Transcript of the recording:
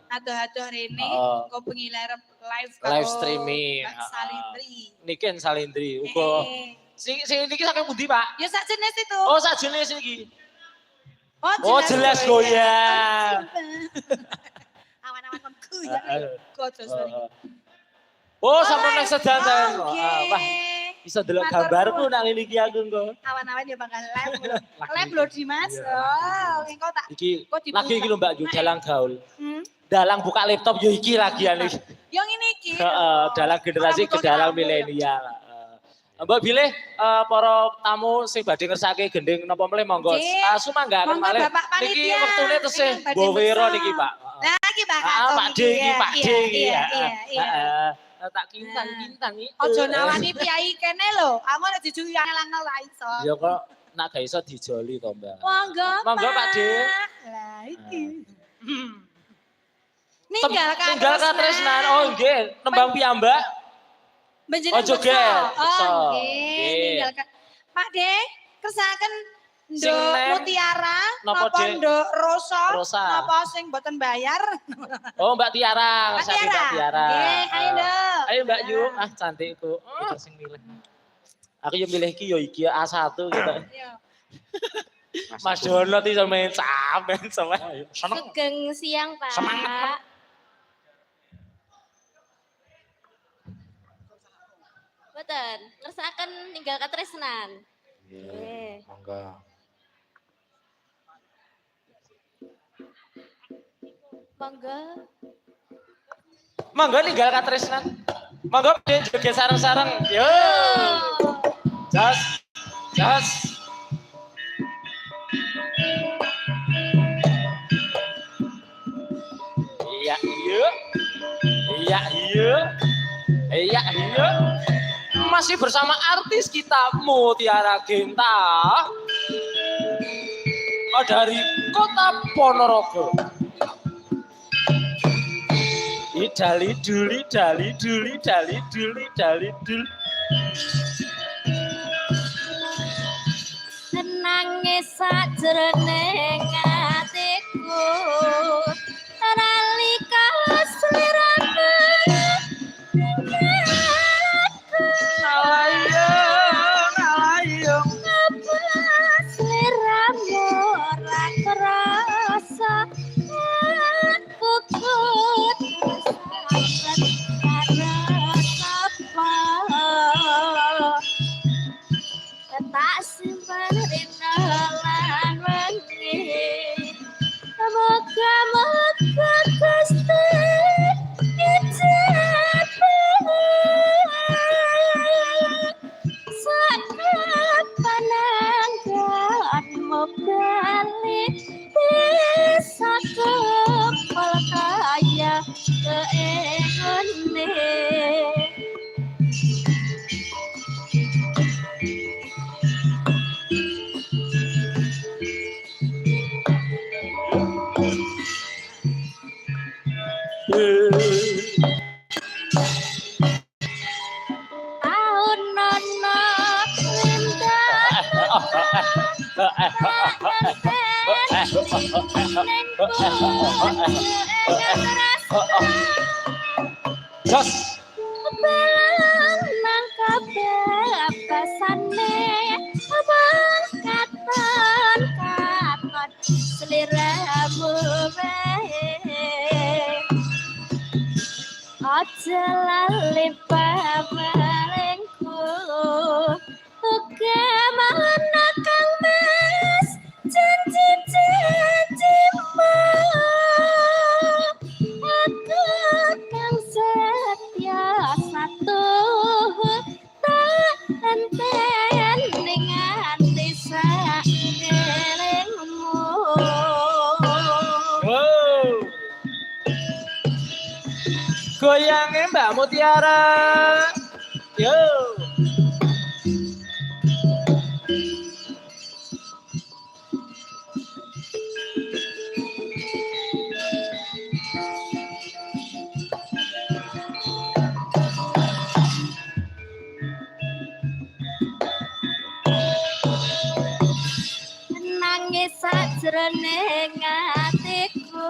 Adoh-adoh rene kok pengiler live streaming. Salindri. Niki Salindri uga. Sing niki saking pundi, Pak? Ya sak jenis itu. Oh, sak jenis iki. Oh, jelas goyang. Awan-awan kon goyang. Oh, sampun nek sedanten. Wah. Bisa delok gambarku nang niki aku engko. Awan-awan ya bakal live lho Dimas. Oh, engko tak. Iki lagi iki lho Mbak Yu dalang gaul. Dalang buka laptop yo iki lagi ane. Yo ngene iki. Heeh, dalang generasi ke dalang milenial. Mbak bilih para tamu sing badhe ngersake gending napa meneh monggo. Sumanggaken malih. Niki wektune tesih Bowero niki, Pak. Lah iki Pak. Pak D iki, Pak D iki. Heeh. Tak kintan-kintan iki. Aja nawani piyai kene lho. Aku nek dijui angel-angel ra iso. Ya kok nak gak iso dijoli to, Mbak. Monggo Pak D. Lah iki. Ninggal katresnan. Oh nggih, nembang piyambak. Benjenengan joget. Oh nggih, ninggal Pak De, kersaken nduk Mutiara napa nduk Rosa napa sing mboten bayar? Oh Mbak Tiara, ngersake Mbak Tiara. Nggih, ayo nduk. Ayo Mbak Yu, cantikku. Iki sing milih. Aku yo milih iki yo iki A1 gitu. Iya. Mas Dono iki sampe sampean seneng. Sugeng siang, Pak. Semangat. Boten, ngersaken ninggal katresnan. Nggih. Monggo. Monggo. Monggo ninggal katresnan. Monggo joget sareng-sareng. Yo. Jas. Jas. Iya, iya. Iya, iya. Iya, iya. Masih bersama artis kita Mutiara Genta. Dari Kota Ponorogo. Dali duli dali duli dali duli dali duli. Nangis sajroning atiku. Nalika sliramu tak simpan rinalan wengi moga-moga Gusti ijabahi sakapanangganmu bali bisa kepal kaya keengone. Jos. Belang nangkap bapasane abang katon seliramu aja lali pamelengku kemana kang mas janji-janjimu aku kang setia satu tak enten dengan desa elengmu. Goyangnya Mbak Mutiara. Yo. Nangis sajroning atiku